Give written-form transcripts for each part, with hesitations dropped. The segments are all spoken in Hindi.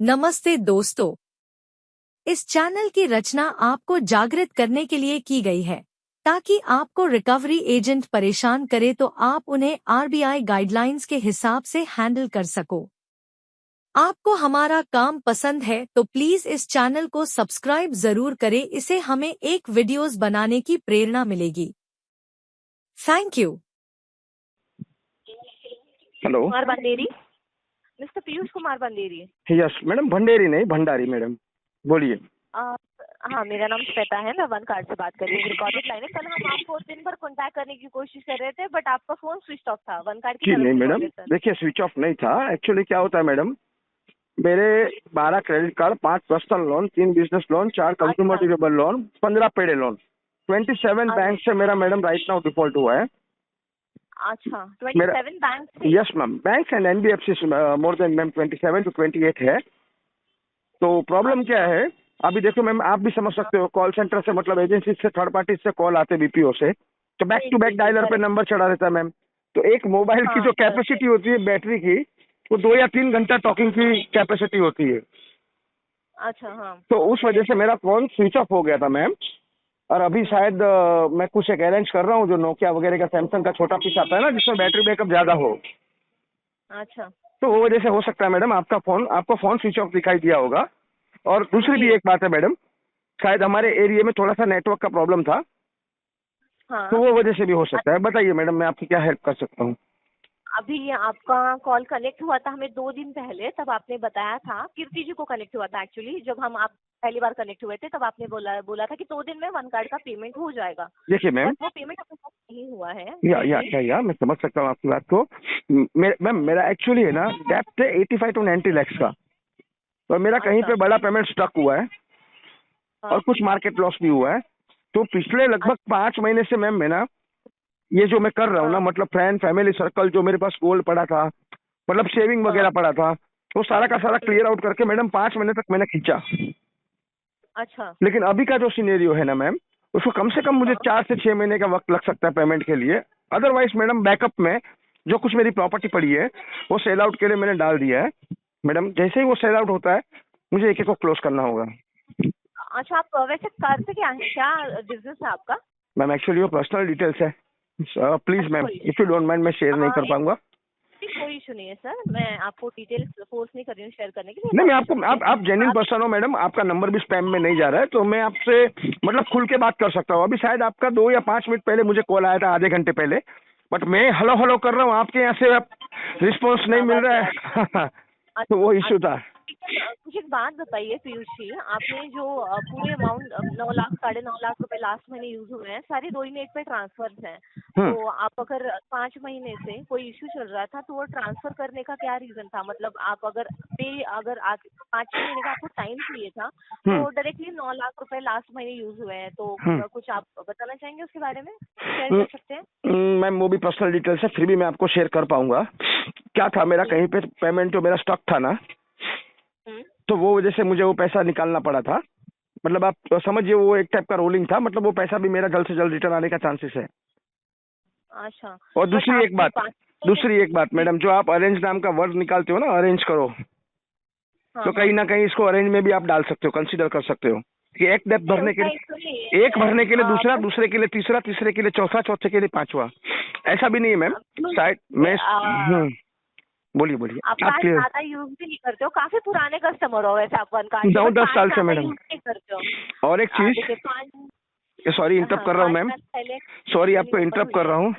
नमस्ते दोस्तों, इस चैनल की रचना आपको जागृत करने के लिए की गई है ताकि आपको रिकवरी एजेंट परेशान करे तो आप उन्हें आरबीआई गाइडलाइंस के हिसाब से हैंडल कर सको। आपको हमारा काम पसंद है तो प्लीज इस चैनल को सब्सक्राइब जरूर करें, इससे हमें एक वीडियोस बनाने की प्रेरणा मिलेगी। Thank you. Hello. Kumar Banderi, mister Piyush Kumar Banderi. Yes madam, Bhanderi नहीं भंडारी मैडम, बोलिए। हाँ, मेरा नाम श्वेता है, मैं वन कार्ड से बात कर रही हूँ। रिकॉर्डेड लाइन है। कल हम आपको दिन भर कांटेक्ट करने की कोशिश कर रहे थे बट आपका फोन स्विच ऑफ था। वन कार्ड की जी तरफ नहीं से मैडम, कॉल है सर। देखिए स्विच ऑफ नहीं था। एक्चुअली क्या होता है मैडम, मेरे 12 credit card, 5 personal loan, 3 business loan, 4 consumer durable loan, 15 पेडे लोन, 27 बैंक से मेरा मैडम राइट नाउ डिफॉल्ट हुआ है। अच्छा, 27 बैंक से? Yes ma'am, bank and NBFC more than ma'am 27 to 28 है। तो प्रॉब्लम क्या है, अभी देखो मैम, आप भी समझ सकते हो, कॉल सेंटर से मतलब एजेंसी से, थर्ड पार्टी से कॉल आते बीपीओ से, तो बैक टू बैक डायलर पे नंबर चढ़ा रहता है मैम। तो एक मोबाइल की जो कैपेसिटी होती है बैटरी की, वो 2 या 3 घंटा टॉकिंग की कैपेसिटी होती है। अच्छा हाँ। तो उस वजह से मेरा फोन स्विच ऑफ हो गया था मैम। और अभी शायद मैं कुछ एक अरेंज कर रहा हूँ, जो नोकिया वगैरह का, सैमसंग का छोटा पीस आता है ना, जिसमें बैटरी बैकअप ज्यादा हो। अच्छा, तो वो वजह से हो सकता है मैडम आपको फोन स्विच ऑफ दिखाई दिया होगा। और दूसरी भी एक बात है मैडम, शायद हमारे एरिया में थोड़ा सा नेटवर्क का प्रॉब्लम था, हाँ। तो वो वजह से भी हो सकता है। बताइए मैडम, मैं आपकी क्या हेल्प कर सकता हूँ? अभी आपका कॉल कनेक्ट हुआ था हमें 2 दिन पहले, तब आपने बताया था, कीर्ति जी को कनेक्ट हुआ था एक्चुअली। जब हम आप पहली बार कनेक्ट हुए थे तब आपने बोला था कि 2 दिन में वन कार्ड का पेमेंट हो जाएगा। देखिए मैम, बट वो पेमेंट अभी तक नहीं हुआ है। या मैं समझ सकता हूँ आपकी बात को। मैम मेरा एक्चुअली है ना डेप्थ है 85 to 90 lakhs का, तो मेरा कहीं पे बड़ा पेमेंट स्टक हुआ है और कुछ मार्केट लॉस भी हुआ है। तो पिछले लगभग 5 महीने से मैम मैं ना, ये जो मैं कर रहा हूँ ना, मतलब फ्रेंड फैमिली सर्कल, जो मेरे पास गोल्ड पड़ा था, मतलब सेविंग वगैरह पड़ा था, वो सारा का सारा क्लियर आउट करके मैडम 5 महीने तक मैंने खींचा। अच्छा। लेकिन अभी का जो सिनेरियो है ना मैम, उसको कम से कम मुझे 4 से 6 महीने का वक्त लग सकता है पेमेंट के लिए। अदरवाइज मैडम बैकअप में जो कुछ मेरी प्रॉपर्टी पड़ी है वो सेल आउट के लिए मैंने डाल दिया है मैडम। जैसे ही वो सेल आउट होता है मुझे एक को क्लोज करना होगा। अच्छा, आप वैसे करते क्या है, क्या बिजनेस है आपका? मैम एक्चुअली वो पर्सनल डिटेल्स है, please ma'am if you don't mind, मैं शेयर नहीं कर पाऊंगा। कोई इशू नहीं है सर, मैं आपको डिटेल्स फोर्स नहीं कर रही हूँ शेयर करने के लिए। नहीं, मैं आपको, आप जेन्युइन पर्सन हो मैडम, आपका नंबर भी स्पैम में नहीं जा रहा है, तो मैं आपसे मतलब खुल के बात कर सकता हूँ। अभी शायद आपका 2 या 5 मिनट पहले मुझे कॉल आया था, आधे घंटे पहले, बट मैं हेलो हेलो कर रहा हूँ, आपके यहाँ से रिस्पॉन्स नहीं मिल रहा है। तो वो इशू था। मुझे एक बात बताइए पीयूष जी, आपने जो पूरे अमाउंट 9 लाख 9.5 लाख रुपए लास्ट महीने यूज हुए हैं, सारे 2 ही नेट पे ट्रांसफर हैं। तो आप अगर 5 महीने से कोई इश्यू चल रहा था तो वो ट्रांसफर करने का क्या रीजन था? मतलब आप अगर 5-6 महीने का आपको टाइम चाहिए था, तो डायरेक्टली 9 लाख रुपए लास्ट महीने यूज हुए हैं, तो कुछ आप बताना चाहेंगे उसके बारे में? शेयर कर सकते हैं मैम? वो भी पर्सनल डिटेल्स है, फिर भी मैं आपको शेयर कर पाऊंगा। क्या था, मेरा कहीं पे पेमेंट जो मेरा स्टॉक था ना, तो वो वजह से मुझे वो पैसा निकालना पड़ा था। मतलब आप समझिए, वो एक टाइप का रोलिंग था, मतलब वो पैसा भी मेरा जल्द से जल्द रिटर्न आने का चांसेस है। अच्छा। और दूसरी एक बात मैडम, जो आप अरेंज नाम का वर्ड निकालते हो ना, अरेंज करो, तो कहीं ना कहीं इसको अरेंज में भी आप डाल सकते हो, कंसीडर कर सकते हो कि एक डेप्थ भरने के लिए, एक भरने के लिए दूसरा, दूसरे के लिए तीसरा, तीसरे के लिए चौथा, चौथे के लिए पांचवा। ऐसा भी नहीं है मैम, शायद मैं बोलिए आप ज्यादा यूज भी नहीं करते हो, काफी पुराने कस्टमर हो वैसे आप वन कार्ड 9-10 साल से मैडम। करते हो। और एक चीज, सॉरी इंटरप्ट कर रहा हूँ मैम, सॉरी आपको इंटरप्ट कर रहा हूँ,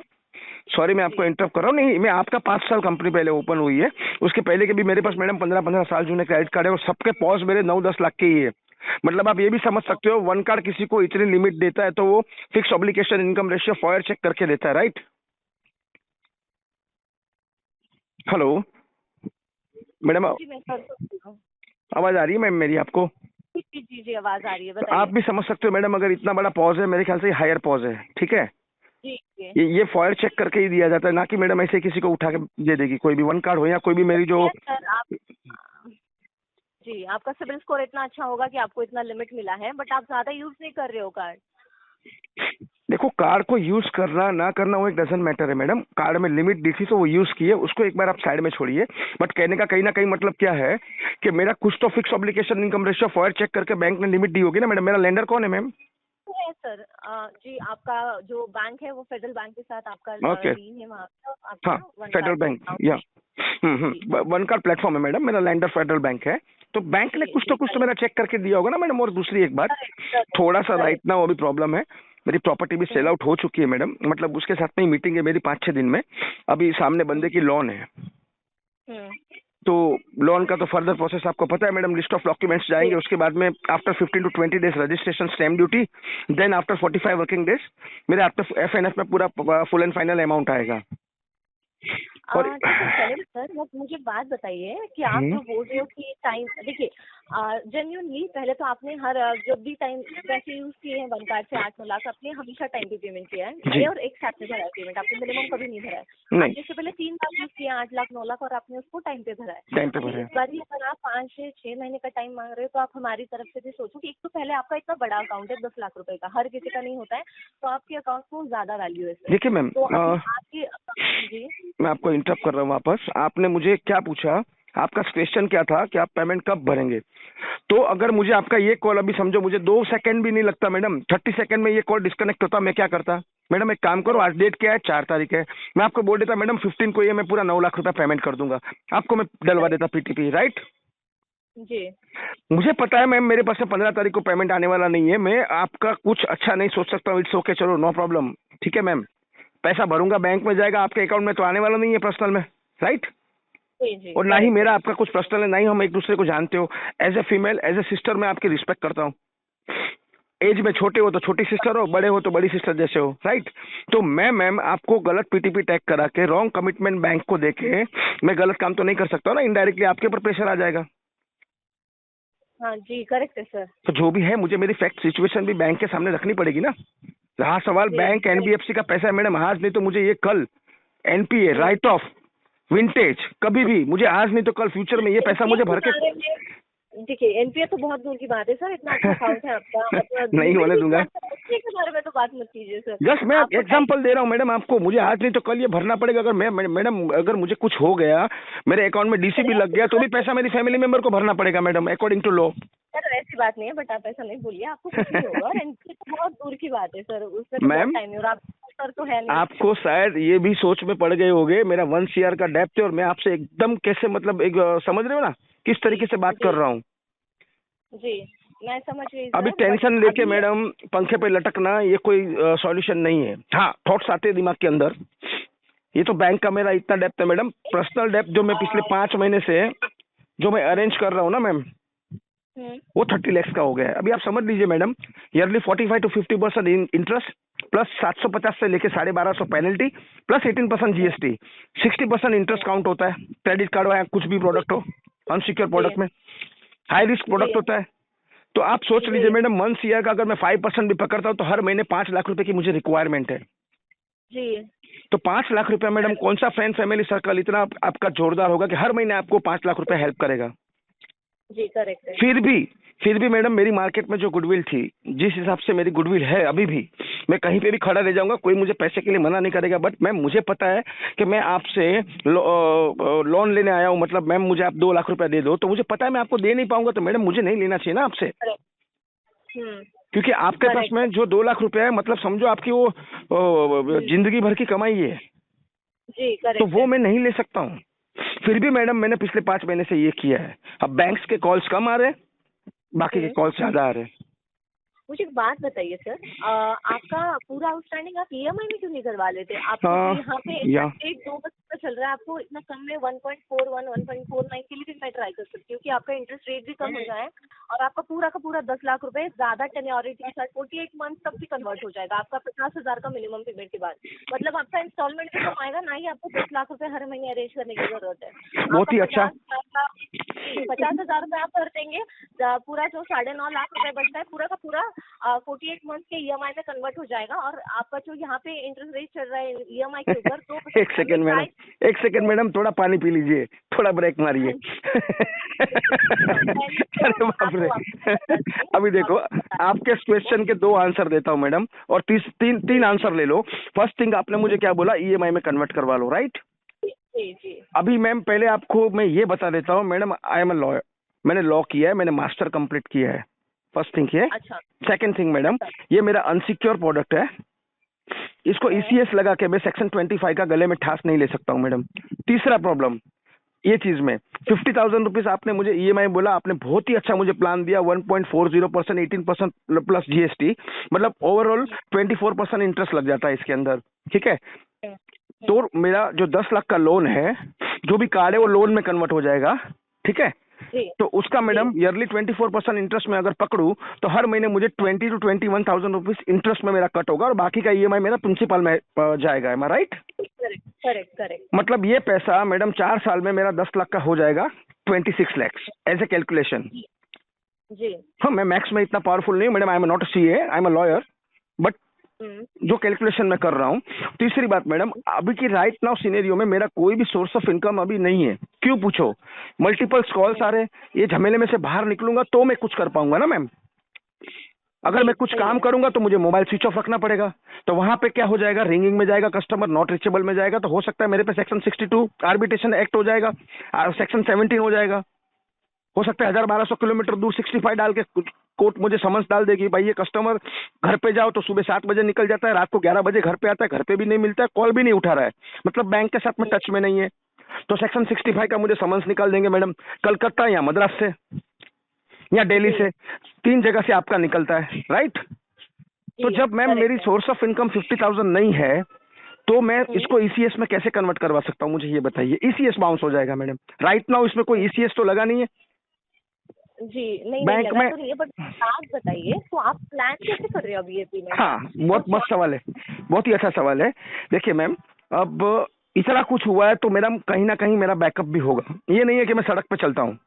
सॉरी मैं आपको इंटरप्ट कर रहा हूँ। नहीं, मैं आपका 5 साल कंपनी पहले ओपन हुई है, उसके पहले के भी मेरे पास मैडम 15-15 साल जूने क्रेडिट कार्ड है, और सबके पॉज मेरे 9-10 लाख के ही है। मतलब आप ये भी समझ सकते हो, वन कार्ड किसी को इतनी लिमिट देता है तो वो fix obligation income ratio FOIR check करके देता है, राइट? हेलो मैडम, आवाज आ रही है मैम मेरी आपको? जी आवाज आ रही है, तो आप भी समझ सकते हो मैडम, अगर इतना बड़ा पॉज है, मेरे ख्याल से हायर पॉज है, ठीक है? ये फॉयर चेक करके ही दिया जाता है, ना कि मैडम ऐसे किसी को उठा के दे देगी, कोई भी वन कार्ड हो या कोई भी मेरी जो। जी, आपका सिबिल स्कोर इतना अच्छा होगा कि आपको इतना लिमिट मिला है, बट आप ज्यादा यूज नहीं कर रहे हो कार्ड। देखो, कार्ड को यूज करना ना करना वो एक डजंट मैटर है मैडम। कार्ड में लिमिट दी थी तो वो यूज किए, उसको एक बार आप साइड में छोड़िए। बट कहने का कहीं ना कहीं मतलब क्या है कि मेरा कुछ तो fix obligation income ratio FOIR check करके बैंक ने लिमिट दी होगी ना मैडम। मेरा लेंडर कौन है मैम? है सर। जी, आपका जो बैंक है वो फेडरल बैंक के साथ आपका ओके, लीन है वहाँ पे, हाँ, आपका वन फेडरल बैंक, या वन कार्ड प्लेटफॉर्म है मैडम मेरा, लैंडर फेडरल बैंक है। तो बैंक ने कुछ तो कुछ तो मेरा चेक करके दिया होगा ना मैडम। और दूसरी एक बात, थोड़ा सा राइट ना वो भी प्रॉब्लम है, मेरी प्रॉपर्टी भी सेल आउट हो चुकी है मैडम। मतलब उसके साथ में ही मीटिंग है मेरी 5-6 दिन में। अभी सामने बंदे की लोन है, तो लोन का तो फर्दर प्रोसेस आपको पता है मैडम। लिस्ट ऑफ डॉक्यूमेंट्स जाएंगे, उसके बाद में after 15 to 20 days registration stamp duty, then after 45 working days मेरे आफ्टर FNF में पूरा फुल एंड फाइनल अमाउंट आएगा। और चलेगा सर, बस मुझे बात बताइए कि आप जो बोल रहे हो कि टाइम, देखिए जेन्युइनली पहले तो आपने हर जब भी टाइम पैसे यूज किए हैं 1 कार्ड से 8-9 लाख, आपने हमेशा टाइम पे पेमेंट किया है और एक साथ में भरा है पेमेंट, आपने मिनिमम कभी नहीं भरा है। आपने इससे पहले 3 बार यूज किया 8 लाख 9 लाख और आपने उसको टाइम पे भरा है। टाइम पे भरा है। इस बार ही अगर आप 5 से 6 महीने का टाइम मांग रहे हो तो आप हमारी तरफ से भी सोचो कि एक तो पहले आपका इतना बड़ा अकाउंट है 10 लाख रुपए का, हर किसी का नहीं होता है, तो आपके अकाउंट को ज्यादा वैल्यू है सर। देखिए मैम, तो आपके जी मैं आपको इंटरप्ट कर रहा हूँ वापस। आपने मुझे क्या पूछा, आपका क्वेश्चन क्या था कि आप पेमेंट कब भरेंगे? तो अगर मुझे आपका ये कॉल, अभी समझो मुझे 2 सेकंड भी नहीं लगता मैडम, 30 सेकंड में ये कॉल डिस्कनेक्ट होता, मैं क्या करता मैडम? एक काम करो, आज डेट क्या है? 4 तारीख है। मैं आपको बोल देता मैडम 15 को ये मैं पूरा 9 लाख रुपया पेमेंट कर दूंगा, आपको मैं डलवा देता PTP, राइट? जी, मुझे पता है मैम मेरे पास में 15 तारीख को पेमेंट आने वाला नहीं है, मैं आपका कुछ अच्छा नहीं सोच सकता हूँ। इट्स ओके, चलो नो प्रॉब्लम, ठीक है मैम। पैसा भरूंगा, बैंक में जाएगा, आपके अकाउंट में तो आने वाला नहीं है पर्सनल में, राइट? और ना ही मेरा आपका कुछ पर्सनल है, ना ही हम एक दूसरे को जानते हो। As a female, as a sister मैं आपकी रिस्पेक्ट करता हूँ। एज में छोटे हो तो छोटी सिस्टर हो, बड़े हो तो बड़ी सिस्टर जैसे हो, राइट? तो मैं मैम आपको गलत PTP टैग करा के, रॉन्ग कमिटमेंट बैंक को देके मैं गलत काम तो नहीं कर सकता ना। इनडायरेक्टली आपके ऊपर प्रेशर आ जाएगा। हाँ जी, करेक्ट है सर। तो जो भी है मुझे मेरी फैक्ट सिचुएशन भी बैंक के सामने रखनी पड़ेगी ना। रहा सवाल बैंक NBFC का पैसा है मैडम, आज नहीं तो मुझे ये कल NPA राइट ऑफ विंटेज, कभी भी मुझे आज नहीं तो कल फ्यूचर में ये पैसा मुझे भर के, देखिए NPA तो बहुत दूर की बात है सर, इतना अच्छा अकाउंट है आपका। नहीं होने दूंगा। के बारे में तो बात मत कीजिए सर। जस्ट मैं एग्जांपल दे रहा हूँ मैडम आपको, मुझे आज नहीं तो कल ये भरना पड़ेगा। अगर मैं मैडम अगर मुझे कुछ हो गया, मेरे अकाउंट में DC भी लग गया, तो भी पैसा मेरी फैमिली मेंबर को भरना पड़ेगा madam, according to law. Sir ऐसी बात नहीं है, बट आप ऐसा नहीं बोलिए, आपको कुछ नहीं होगा। और NPA तो बहुत दूर की बात है सर, उससे तो मैम, बहुत टाइम है और आप सर तो है नहीं। आपको शायद ये भी सोच में पड़ गए होंगे, मेरा 1 CR का डेप्थ है और मैं आपसे एकदम कैसे मतलब एक समझ रहे हो ना किस तरीके से बात कर रहा हूँ। जी, मैं समझ गई। अभी टेंशन लेके मैडम पंखे पे लटकना ये कोई सॉल्यूशन नहीं है। हाँ, थॉट्स आते हैं दिमाग के अंदर, ये तो बैंक का मेरा इतना डेप्थ है मैडम। पर्सनल डेप्थ जो मैं पिछले 5 महीने से जो मैं अरेंज कर रहा हूँ ना मैम, वो 30 लाख का हो गया है। अभी आप समझ लीजिए madam, yearly 45 to 50% interest plus 750 से लेके 1250 penalty plus 18% GST, 60% interest count होता है। क्रेडिट कार्ड हो या कुछ भी प्रोडक्ट हो, अनसिक्योर प्रोडक्ट में हाई रिस्क प्रोडक्ट होता है। तो आप सोच लीजिए मैडम 1 CR का अगर मैं 5% भी पकड़ता हूँ तो हर महीने 5 लाख रुपए की मुझे रिक्वायरमेंट है जी। तो 5 लाख रुपए मैडम, कौन सा फ्रेंड फैमिली सर्कल इतना आपका जोरदार होगा कि हर महीने आपको 5 लाख रुपए हेल्प करेगा? जी करेक्ट है। फिर भी मैडम मेरी मार्केट में जो गुडविल थी, जिस हिसाब से मेरी गुडविल है अभी भी, मैं कहीं पे भी खड़ा रह जाऊंगा, कोई मुझे पैसे के लिए मना नहीं करेगा। बट मैम मुझे पता है कि मैं आपसे लोन लेने आया हूँ, मतलब मैम मुझे आप 2 लाख रुपया दे दो, तो मुझे पता है मैं आपको दे नहीं पाऊंगा, तो मैडम मुझे नहीं लेना चाहिए ना आपसे। क्योंकि आपके पास में जो 2 लाख रुपया है, मतलब समझो आपकी वो जिंदगी भर की कमाई है जी, तो वो मैं नहीं ले सकता हूँ। फिर भी मैडम मैंने पिछले 5 महीने से ये किया है। अब बैंक्स के कॉल्स कम आ रहे हैं, बाकी के कॉल्स ज्यादा आ रहे हैं। मुझे एक बात बताइए सर, आपका पूरा आउटस्टैंडिंग आप EMI में क्यों नहीं करवा लेते? आपको यहाँ पे 1-2 का चल रहा है, आपको इतना कम में 1.41 1.49 के लिए भी मैं ट्राई कर सकती हूँ कि आपका इंटरेस्ट रेट भी कम हो जाए और आपका पूरा का पूरा 10 लाख रुपए ज्यादा टेन्योरिटी के साथ 48 मंथ तक भी कन्वर्ट हो जाएगा आपका 50,000 का मिनिमम पेमेंट के बाद। मतलब आपका इंस्टॉलमेंट भी कम आएगा, ना ही आपको 10 लाख रुपए हर महीने अरेंज करने की जरूरत है। बहुत ही अच्छा। 50,000 रुपए आप कर देंगे, पूरा जो 9.5 लाख रुपए बचता है पूरा का पूरा 48 मंथ के EMI में कन्वर्ट हो जाएगा। और आपका जो यहाँ पे इंटरेस्ट रेट चल रहा है EMI के ऊपर, तो एक सेकंड मैडम, थोड़ा पानी पी लीजिए, थोड़ा ब्रेक मारिए। अरे बाप रे अभी देखो, आपके क्वेश्चन के 2 आंसर देता हूँ मैडम, और तीन आंसर ले लो। फर्स्ट थिंग आपने मुझे क्या बोला, ईएमआई में कन्वर्ट करवा लो, राइट? जी जी। अभी मैम पहले आपको मैं ये बता देता हूँ madam, I am a lawyer, मैंने लॉ किया है, मैंने मास्टर कंप्लीट किया है। फर्स्ट थिंग ये। अच्छा। सेकंड थिंग मैडम, ये मेरा अनसिक्योर प्रोडक्ट है, इसको ईसीएस लगा के मैं सेक्शन 25 का गले में ठास नहीं ले सकता हूँ मैडम। तीसरा प्रॉब्लम ये चीज में 50,000 रुपीज आपने मुझे ईएमआई बोला, आपने बहुत ही अच्छा मुझे प्लान दिया, 1.40%, 18% प्लस जीएसटी, मतलब ओवरऑल 24% इंटरेस्ट लग जाता है इसके अंदर, ठीक है? तो मेरा जो 10 लाख का लोन है, जो भी कार्ड है वो लोन में कन्वर्ट हो जाएगा, ठीक है? तो उसका मैडम ईयरली 24% इंटरेस्ट में अगर पकड़ू तो हर महीने मुझे 20 to 21,000 रुपीज इंटरेस्ट में मेरा कट होगा, और बाकी का ईएमआई मेरा प्रिंसिपल में जाएगा। एम आई राइट? करेक्ट। मतलब ये पैसा मैडम 4 साल में मेरा 10 लाख का हो जाएगा, 26 लाख एज ए कैलकुलेशन। जी। हाँ, मैं मैथ्स में इतना पावरफुल नहीं हूँ madam, I am not a CA, I am a lawyer, but जो कैलकुलेशन मैं कर रहा हूँ। तीसरी बात मैडम, अभी की राइट नाउ सिनेरियो में मेरा कोई भी सोर्स ऑफ इनकम अभी नहीं है। क्यों पूछो? मल्टीपल कॉल्स आ रहे, ये झमेले में से बाहर निकलूंगा तो मैं कुछ कर पाऊंगा ना मैम। अगर मैं कुछ काम करूंगा तो मुझे मोबाइल स्विच ऑफ रखना पड़ेगा, तो वहां पे क्या हो जाएगा, रिंगिंग में जाएगा, कस्टमर नॉट रीचेबल में जाएगा, तो हो सकता है मेरे पे सेक्शन 62 आर्बिट्रेशन एक्ट हो जाएगा, सेक्शन 17 हो जाएगा। हो सकता है 1200 किलोमीटर दूर 65 डाल के कोर्ट मुझे समन्स डाल देगी, भाई ये कस्टमर घर पे जाओ तो सुबह 7 बजे निकल जाता है, रात को 11 बजे घर पे आता है, घर पे भी नहीं मिलता है, कॉल भी नहीं उठा रहा है, मतलब बैंक के साथ में टच में नहीं है, तो सेक्शन 65 का मुझे समन्स निकाल देंगे मैडम। कलकत्ता या मद्रास से या दिल्ली से, 3 जगह से आपका निकलता है, राइट? तो जब मैम मेरी सोर्स ऑफ इनकम 50,000 नहीं है तो मैं इसको ईसीएस में कैसे कन्वर्ट करवा सकता हूँ, मुझे ये बताइए। ईसीएस बाउंस हो जाएगा मैडम, राइट नाउ इसमें कोई ईसीएस तो लगा नहीं है जी। नहीं बैंक लगा में तो नहीं है, बट आप बताइए तो आप प्लान कैसे कर रहे हो अभी ये पेमेंट? हाँ, बहुत मस्त सवाल है, बहुत ही अच्छा सवाल है। देखिए मैम, अब इतना कुछ हुआ है तो मेरा कहीं ना कहीं मेरा बैकअप भी होगा, ये नहीं है कि मैं सड़क पे चलता हूँ।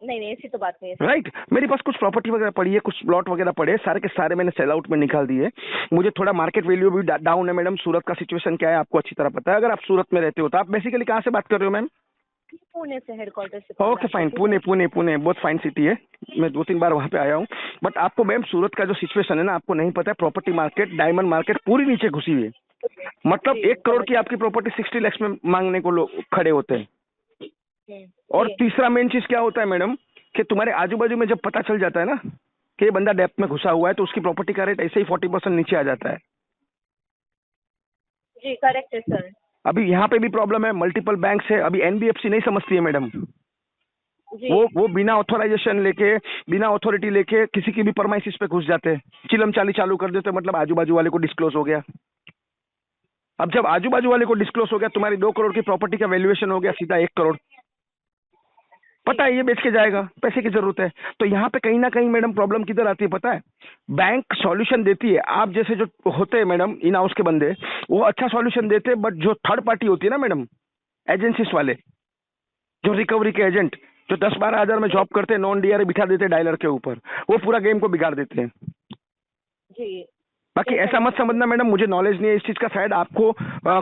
नहीं ऐसी तो बात नहीं है राइट, मेरे पास कुछ प्रॉपर्टी वगैरह पड़ी है, कुछ प्लॉट वगैरह पड़े हैं, सारे के सारे मैंने सेल आउट में निकाल दिए। मुझे थोड़ा मार्केट वैल्यू भी डाउन है मैडम। सूरत का सिचुएशन क्या है आपको अच्छी तरह पता है, अगर आप सूरत में रहते हो तो। आप बेसिकली कहाँ से बात कर रहे हो मैम? पुणे से, हेडक्वार्टर से। ओके फाइन, पुणे बहुत फाइन सिटी है, मैं 2-3 बार वहां पे आया हूँ। बट आपको मैम सूरत का जो सिचुएशन है ना, आपको नहीं पता है, प्रॉपर्टी मार्केट, डायमंड मार्केट पूरी नीचे घुसी हुई है। मतलब 1 करोड़ की आपकी प्रॉपर्टी 60 लाख में मांगने को लोग खड़े होते हैं। और तीसरा मेन चीज क्या होता है मैडम, कि तुम्हारे आजू बाजू में जब पता चल जाता है ना कि ये बंदा डेप्थ में घुसा हुआ है, तो उसकी प्रॉपर्टी का रेट ऐसे ही 40% नीचे आ जाता है। जी करेक्ट है सर। अभी यहाँ पे भी प्रॉब्लम है, मल्टीपल बैंक है, अभी एनबीएफसी नहीं समझती है मैडम। वो बिना ऑथोराइजेशन लेके, बिना अथॉरिटी लेके किसी की भी परमाइसिस पे घुस जाते हैं, चिलम चाली चालू कर देते, मतलब आजू बाजू वाले को डिस्क्लोज हो गया। अब जब आजू बाजू वाले को डिस्क्लोज हो गया, तुम्हारी 2 करोड़ की प्रॉपर्टी का वैल्यूएशन हो गया सीधा 1 करोड़। पता है ये बेच के जाएगा, पैसे की जरूरत है। तो यहाँ पे कहीं ना कहीं मैडम प्रॉब्लम किधर आती है पता है? बैंक सॉल्यूशन देती है, आप जैसे जो होते हैं मैडम इन हाउस के बंदे, वो अच्छा सॉल्यूशन देते हैं, बट जो थर्ड पार्टी होती है ना मैडम, एजेंसीज वाले, जो रिकवरी के एजेंट, जो 10-12 हजार में जॉब करते हैं, नॉन डीआर बिठा देते हैं डायलर के ऊपर, वो पूरा गेम को बिगाड़ देते हैं जी। बाकी ऐसा मत समझना मैडम मुझे नॉलेज नहीं है इस चीज का, शायद आपको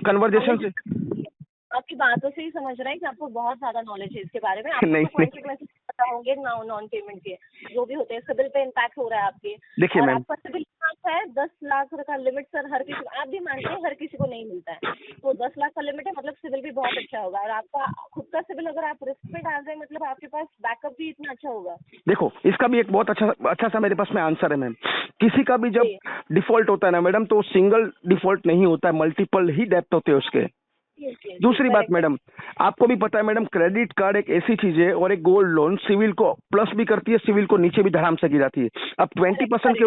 कन्वर्जेशन से, आपकी बातों से ही समझ रहा है कि आपको बहुत ज्यादा नॉलेज है इसके बारे में। नहीं, आपको कॉन्सिक्वेंसेस पता होंगे नॉन पेमेंट के, जो भी होते हैं। सिबिल पे इम्पैक्ट हो रहा है आपके। देखिए मैम, आपका सिबिल है 10 लाख का लिमिट सर, हर किसी को, आप भी मानते हैं हर किसी को नहीं मिलता है, तो 10 लाख का लिमिट है, मतलब सिबिल भी बहुत अच्छा होगा। और आपका खुद का सिबिल अगर आप रिस्क में डाल रहे हैं, मतलब आपके पास बैकअप भी इतना अच्छा होगा। देखो इसका भी एक बहुत अच्छा सा मेरे पास में आंसर है मैम। किसी का भी जब डिफॉल्ट होता है ना मैडम, तो सिंगल डिफॉल्ट नहीं होता है, मल्टीपल ही डेप्थ होते हैं उसके। दूसरी बात मैडम, आपको भी पता है मैडम, क्रेडिट कार्ड एक ऐसी चीज है और एक गोल्ड लोन सिविल को प्लस भी करती है, सिविल को नीचे भी धड़ाम से गिराती है। अब 20%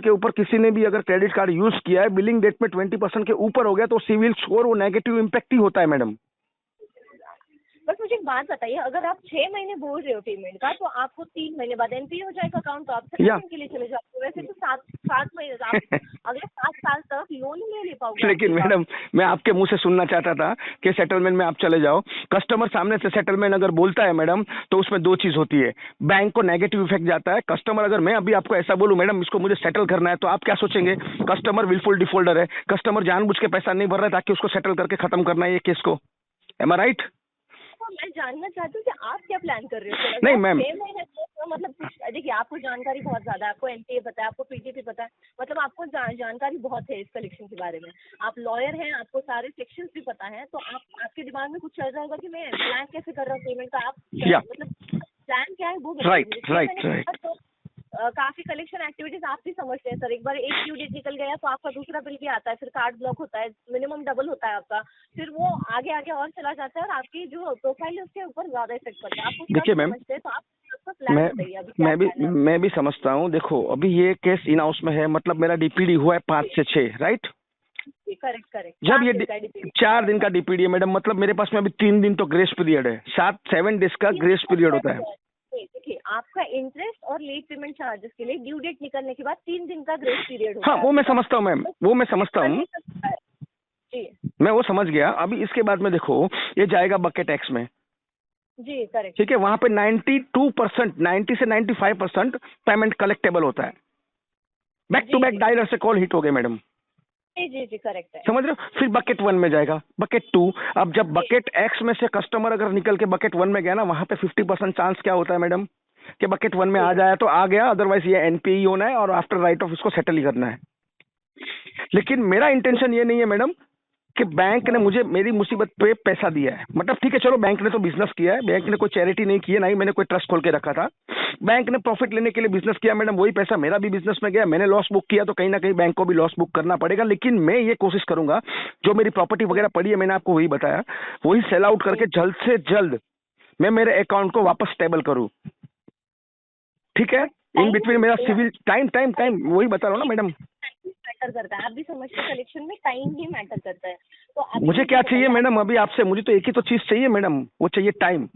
के ऊपर किसी ने भी अगर क्रेडिट कार्ड यूज किया है, बिलिंग डेट में 20% के ऊपर हो गया, तो सिविल स्कोर वो नेगेटिव इम्पैक्ट ही होता है मैडम। बस मुझे एक बात बताइए, अगर आप 6 महीने बोल रहे हो पेमेंट का, तो आपको 3 महीने बाद एनपीए हो जाएगा अकाउंट, तो आप सेटलमेंट के लिए चले जाओ। वैसे तो 7 महीने आप अगले 7 साल तक लोन नहीं ले पाओगे। लेकिन मैडम मैं आपके मुंह से सुनना चाहता था कि सेटलमेंट में आप चले जाओ। कस्टमर सामने से सेटलमेंट अगर बोलता है मैडम, तो उसमें 2 चीज होती है, बैंक को नेगेटिव इफेक्ट जाता है। कस्टमर अगर मैं अभी आपको ऐसा बोलूं मैडम इसको मुझे सेटल करना है, तो आप क्या सोचेंगे? कस्टमर विलफुल डिफॉल्टर है, कस्टमर जानबूझ के पैसा नहीं भर रहा है ताकि उसको सेटल करके खत्म करना है ये केस को। एम आई राइट? तो मैं जानना चाहती हूँ कि आप क्या प्लान कर रहे हो? थोड़ा नहीं सा मैम, 6 महीने तो मतलब कुछ देखिए, आपको जानकारी बहुत ज्यादा है, आपको एनपीए पता है, आपको पीटीपी पता है, मतलब आपको जानकारी बहुत है इस कलेक्शन के बारे में। आप लॉयर हैं, आपको सारे सेक्शंस भी पता है, तो आपके दिमाग में कुछ चल रहा होगा कि मैं प्लान कैसे कर रहा हूँ पेमेंट का। आप या मतलब प्लान क्या है वो बताइए राइट मुझे। 6 राइट महीने के राइट। बाद तो काफी कलेक्शन एक्टिविटीज आप भी समझते हैं सर। एक बार एक ड्यू डेट निकल गया तो आपका दूसरा बिल भी आता है, फिर कार्ड ब्लॉक होता है, मिनिमम डबल होता है आपका, फिर वो आगे आगे और चला जाता है और आपकी जो प्रोफाइल है उसके ऊपर ज्यादा इफेक्ट पड़ता है। आप वो सब देखिए मैम, समझते हैं, तो आप आपका प्लान मैं बताइए अभी क्या प्लान है मैं भी समझता हूँ। देखो अभी ये केस इन हाउस में है, मतलब मेरा डीपीडी हुआ है 5 से 6, राइट। आपका। करेक्ट करेक्ट, जब 4 ये दिन का डिपेंड। 4 दिन का डीपीडी है मैडम, मतलब मेरे पास में अभी 3 दिन तो ग्रेस पीरियड है, 7 डेज का ग्रेस पीरियड होता है। देखिए, आपका इंटरेस्ट और लेट पेमेंट चार्जेस के लिए ड्यू डेट निकलने के बाद 3 दिन का ग्रेस पीरियड होता हाँ है वो मैं आपका। समझता हूँ मैम, वो मैं समझता कर हूँ, भी सकता है। जी मैं वो समझ गया। अभी इसके बाद में देखो ये जाएगा बकेट एक्स में, जी करेक्ट। ठीक है। वहां पे 92%, 90 से 95% पेमेंट कलेक्टेबल होता है। बैक टू जी बैक जी डायलर से कॉल हिट हो गए मैडम, जी जी जी करेक्ट है। समझ रहे हो। फिर बकेट 1 में जाएगा, बकेट 2। अब जब बकेट एक्स में से कस्टमर अगर निकल के बकेट 1 में गया ना, वहां पे 50% चांस क्या होता है मैडम कि बकेट 1 में आ जाए तो आ गया, अदरवाइज ये एनपीई होना है और आफ्टर राइट ऑफ इसको सेटल ही करना है। लेकिन मेरा इंटेंशन ये नहीं है मैडम कि बैंक ने मुझे मेरी मुसीबत पे पैसा दिया है। मतलब ठीक है चलो, बैंक ने तो बिजनेस किया है, बैंक ने कोई चैरिटी नहीं की है, ना ही मैंने कोई ट्रस्ट खोल के रखा था। बैंक ने प्रॉफिट लेने के लिए बिजनेस किया मैडम, वही पैसा मेरा भी बिजनेस में गया, मैंने लॉस बुक किया तो कहीं ना कहीं बैंक को भी लॉस बुक करना पड़ेगा। लेकिन मैं ये कोशिश करूंगा, जो मेरी प्रॉपर्टी वगैरह पड़ी है मैंने आपको वही बताया, वही सेल आउट करके जल्द से जल्द मैं मेरे अकाउंट को वापस स्टेबल करूं, ठीक है। इन बिटवीन मेरा सिविल टाइम टाइम टाइम वही बता रहा हूँ ना मैडम। मैटर करता है, आप भी समझते हैं कलेक्शन में टाइम ही मैटर करता है। तो अभी मुझे क्या चाहिए बताइए मैडम अभी आपसे, मुझे तो एक ही तो चीज चाहिए मैडम, वो चाहिए टाइम।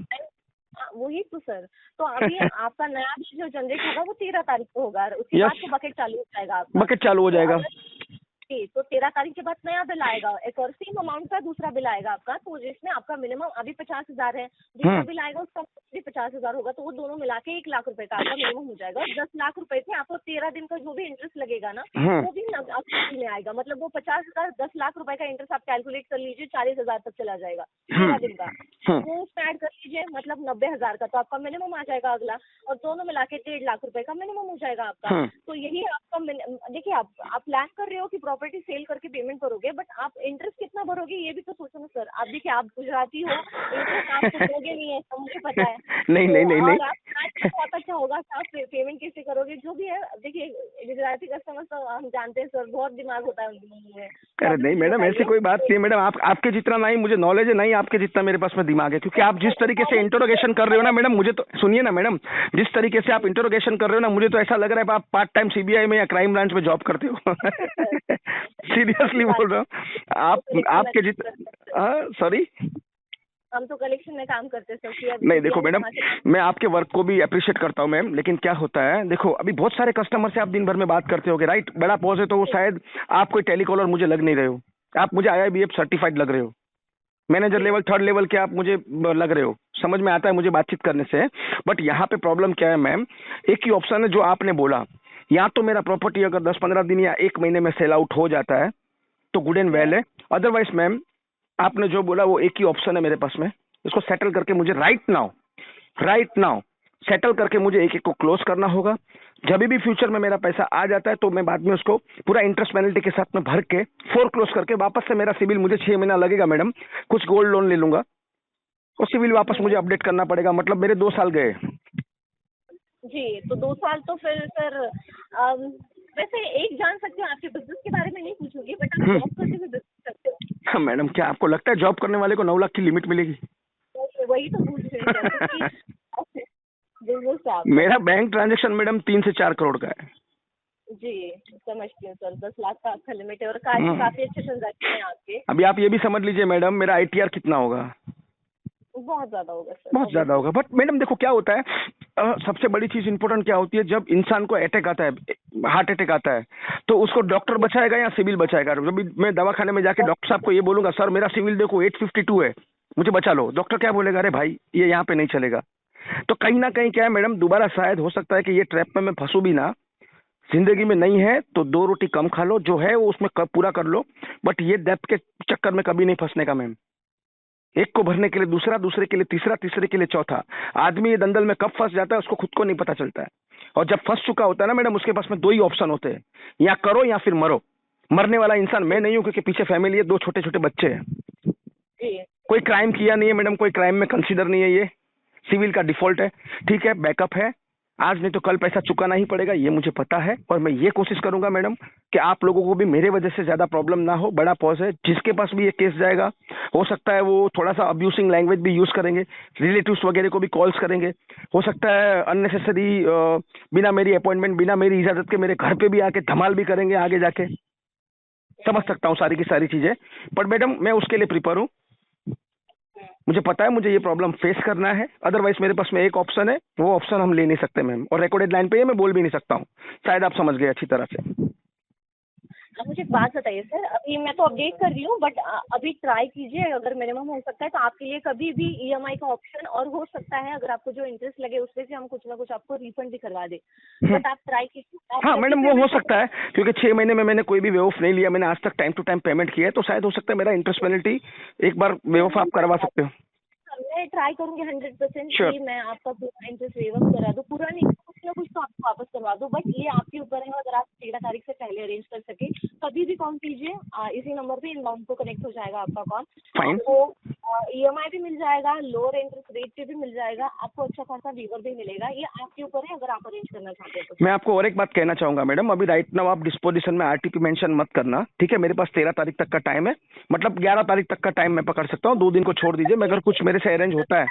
वही तो सर। तो अभी आपका नया बिल जो जनरेट होगा वो 13 तारीख को होगा, उसके Yes. बाद तो बकेट चालू हो जाएगा आपका। बकेट चालू हो जाएगा। तो 13 तारीख के बाद नया बिल आएगा, एक और सेम अमाउंट का दूसरा बिल आएगा आपका, तो जिसमें आपका मिनिमम अभी 50,000 है, दूसरा बिल आएगा उसका भी 50,000 होगा, तो वो दोनों मिला के 1 लाख रुपए का आपका मिनिमम हो जाएगा। और 10 लाख रुपए थे आपको 13 दिन का जो भी इंटरेस्ट लगेगा ना, वो भी आपके बिल में आएगा। मतलब वो 50,000 10 लाख रुपए का इंटरेस्ट आप कैलकुलेट कर लीजिए, 40,000 तक चला जाएगा 13 दिन का। वो उसमें ऐड कर लीजिए, मतलब 90,000 का, तो आपका मिनिमम आ जाएगा अगला, और दोनों मिला के 1.5 लाख रुपए का मिनिमम हो जाएगा आपका। तो यही आपका देखिए, आप प्लान कर रहे हो कि प्रॉपर्टी सेल करके पेमेंट करोगे, बट आप इंटरेस्ट कितना भरोगे ये भी तो सोचो ना सर। आप देखिए, आप गुजराती हो, इंटरेस्ट आप तो दोगे नहीं है, सब मुझे पता है। नहीं नहीं नहीं नहीं, बहुत अच्छा होगा कि आप पेमेंट कैसे करोगे, जो भी है। देखिए, गुजराती कस्टमर तो हम जानते हैं सर, बहुत दिमाग होता है उनमें। अरे नहीं मैडम, ऐसी कोई बात नहीं मैडम। आपके जितना नहीं मुझे नॉलेज है, नहीं आपके जितना मेरे पास में दिमाग है। क्योंकि आप जिस तरीके से इंटरोगेशन कर रहे हो ना मैडम, मुझे तो सुनिए ना मैडम, जिस तरीके से आप इंटरोगेशन कर रहे हो ना, मुझे तो ऐसा लग रहा है आप पार्ट टाइम सीबीआई में या क्राइम ब्रांच में जॉब करते हो। सीरियसली बोल रहा हूँ। आपके जितना, सॉरी, हम तो कलेक्शन में काम करते हैं सर। नहीं देखो मैडम, मैं आपके वर्क को भी अप्रिशिएट करता हूँ मैम, लेकिन क्या होता है देखो, अभी बहुत सारे कस्टमर से आप दिन भर में बात करते होगे, राइट। बड़ा पॉज है तो वो शायद आप कोई टेलीकॉलर मुझे लग नहीं रहे हो, आप मुझे IIBF सर्टिफाइड लग रहे हो, मैनेजर लेवल 3rd लेवल के आप मुझे लग रहे हो, समझ में आता है मुझे बातचीत करने से। बट यहाँ पे प्रॉब्लम क्या है मैम, एक ही ऑप्शन है जो आपने बोला, या तो मेरा प्रॉपर्टी अगर 10-15 दिन या 1 महीने में सेल आउट हो जाता है तो गुड एंड वेल है, अदरवाइज मैम आपने जो बोला वो एक ही ऑप्शन है मेरे पास में, इसको सेटल करके मुझे राइट नाउ सेटल करके मुझे एक को क्लोज करना होगा। जब भी फ्यूचर में मेरा पैसा आ जाता है तो मैं बाद में उसको पूरा इंटरेस्ट पेनल्टी के साथ में भर के क्लोज करके वापस से मेरा सिविल, मुझे 6 महीना लगेगा मैडम, कुछ गोल्ड लोन ले लूंगा और सिविल वापस मुझे अपडेट करना पड़ेगा। मतलब मेरे 2 साल गए जी। तो 2 साल तो फिर सर वैसे एक जान सकते हो, आपके बिजनेस के बारे में नहीं पूछूंगी, बट आप जॉब करते हुए बिजनेस करते हो। हाँ मैडम, क्या आपको लगता है जॉब करने वाले को 9 लाख की लिमिट मिलेगी? वही तो पूछ रहे हैं बिजनेस आप। मेरा बैंक ट्रांजेक्शन मैडम 3 से 4 करोड़ का है। जी समझती हूँ सर, 10 लाख का आपका लिमिट है और काफी अच्छे ट्रांजेक्शन है आपके। अभी आप ये भी समझ लीजिए मैडम, मेरा ITR कितना होगा? बहुत ज्यादा होगा सर, बहुत ज्यादा होगा। बट मैडम देखो क्या होता है, सबसे बड़ी चीज इंपॉर्टेंट क्या होती है, जब इंसान को अटैक आता है, हार्ट अटैक आता है, तो उसको डॉक्टर बचाएगा या सिविल बचाएगा? जब मैं दवाखाने में जाके डॉक्टर साहब को ये बोलूंगा सर मेरा सिविल देखो 852 है, मुझे बचा लो, डॉक्टर क्या बोलेगा, अरे भाई ये यहाँ पे नहीं चलेगा। तो कहीं ना कहीं क्या है मैडम, दोबारा शायद हो सकता है कि ये ट्रैप में मैं फंसू भी ना। जिंदगी में नहीं है तो 2 रोटी कम खा लो, जो है वो उसमें पूरा कर लो, बट ये डेप्थ के चक्कर में कभी नहीं फंसने का मैम। एक को भरने के लिए दूसरा, दूसरे के लिए तीसरा, तीसरे के लिए चौथा। आदमी ये दंदल में कब फंस जाता है उसको खुद को नहीं पता चलता है। और जब फंस चुका होता है ना मैडम, उसके पास में दो ही ऑप्शन होते हैं, या करो या फिर मरो। मरने वाला इंसान मैं नहीं हूं, क्योंकि पीछे फैमिली है, दो छोटे छोटे बच्चे हैं। कोई क्राइम किया नहीं है मैडम, कोई क्राइम में कंसीडर नहीं है, ये सिविल का डिफॉल्ट है। ठीक है, बैकअप है, आज नहीं तो कल पैसा चुकाना ही पड़ेगा, ये मुझे पता है। और मैं ये कोशिश करूंगा मैडम कि आप लोगों को भी मेरे वजह से ज्यादा प्रॉब्लम ना हो। बड़ा पॉज है, जिसके पास भी ये केस जाएगा, हो सकता है वो थोड़ा सा अब्यूसिंग लैंग्वेज भी यूज करेंगे, रिलेटिव्स वगैरह को भी कॉल्स करेंगे, हो सकता है अननेसेसरी बिना मेरी अपॉइंटमेंट, बिना मेरी इजाजत के मेरे घर पे भी आके धमाल भी करेंगे आगे जाके। समझ सकता हूँ सारी की सारी चीजें, पर मैडम मैं उसके लिए प्रिपेयर हूँ। मुझे पता है मुझे ये प्रॉब्लम फेस करना है, अदरवाइज मेरे पास में एक ऑप्शन है, वो ऑप्शन हम ले नहीं सकते मैम। और रिकॉर्डेड लाइन पे ये मैं बोल भी नहीं सकता हूँ, शायद आप समझ गए अच्छी तरह से। अब मुझे एक बात बताइए सर, अभी मैं तो अपडेट कर रही हूँ, बट अभी ट्राई कीजिए, अगर मिनिमम हो सकता है तो आपके लिए कभी भी ईएमआई का ऑप्शन और हो सकता है, अगर आपको जो इंटरेस्ट लगे उससे से हम कुछ ना कुछ आपको रिफंड भी करवा दे, बट आप ट्राई कीजिए। हाँ मैडम, वो हो सकता है, क्योंकि 6 महीने में मैंने कोई भी वे ऑफ नहीं लिया, मैंने आज तक टाइम टू टाइम पेमेंट किया है, तो शायद हो सकता है मेरा इंटरेस्ट पेनल्टी एक बार वे ऑफ आप करवा सकते हो। मैं ट्राई करूंगी 100% Sure. कि मैं आपका पूरा इंटरेस्ट वेव ऑफ करा दूं, पूरा नहीं कुछ ना कुछ तो आपको वापस करवा दूं, बट ये आपके ऊपर है। अगर आप 13 तारीख से पहले अरेंज कर सके कभी भी कॉल कीजिए, इसी नंबर पे इनबाउंड को कनेक्ट हो जाएगा आपका कॉल। Fine. आपको ईएमआई भी मिल जाएगा, लोअर इंटरेस्ट रेट पे भी मिल जाएगा, आपको अच्छा खासा वीवर भी मिलेगा। ये आपके ऊपर है, अगर आप अरेंज करना चाहते हैं तो। मैं आपको और एक बात कहना चाहूंगा मैडम, अभी राइट नाउ आप डिस्पोजिशन में आरटीपी मेंशन मत करना, ठीक है? मेरे पास 13 तारीख तक का टाइम है, मतलब 11 तारीख तक का टाइम मैं पकड़ सकता हूँ, 2 दिन को छोड़ दीजिए। मैं अगर कुछ मेरे से अरेंज होता है।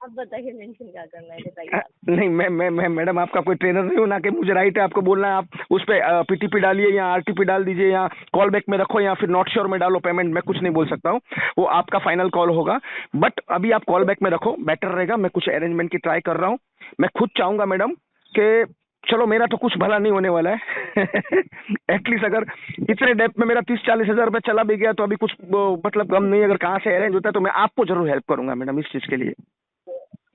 अब बताइए मेंशन क्या करना है, बताइए। नहीं, मैं मैडम आपका कोई ट्रेनर नहीं हूं ना, कि मुझे राइट है आपको बोलना है आप उस पे पीटीपी डालिए या आरटीपी डाल दीजिए या कॉल बैक में रखो या फिर नॉट श्योर में डालो पेमेंट। मैं कुछ नहीं बोल सकता हूँ, वो आपका फाइनल कॉल होगा। बट अभी आप कॉल बैक में रखो, बेटर रहेगा। मैं कुछ अरेंजमेंट की ट्राई कर रहा हूँ। मैं खुद चाहूंगा मैडम कि चलो मेरा तो कुछ भला नहीं होने वाला है एटलीस्ट अगर इतने डेप्थ में मेरा 30-40 हजार रुपये चला भी गया तो अभी कुछ मतलब गम नहीं। अगर कहाँ से अरेंज होता है तो मैं आपको जरूर हेल्प करूंगा मैडम इस चीज के लिए।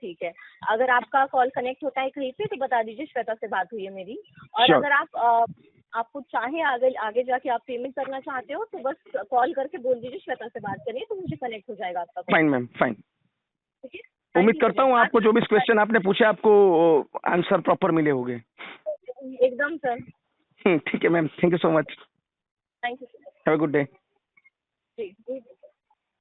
ठीक है, अगर आपका कॉल कनेक्ट होता है कहीं पे तो बता दीजिए श्वेता से बात हुई है मेरी। और Sure. अगर आपको चाहे आगे जाके आप पेमेंट करना चाहते हो तो बस कॉल करके बोल दीजिए श्वेता से बात करिए, तो मुझे कनेक्ट हो जाएगा आपका कॉल। Fine ma'am, fine. ठीक है, उम्मीद करता हूँ आपको जो भी क्वेश्चन आपने पूछे आपको आंसर प्रॉपर मिले होंगे। एकदम सर। ठीक है ma'am, thank you so much. Thank you sir. Have a good day. Ji.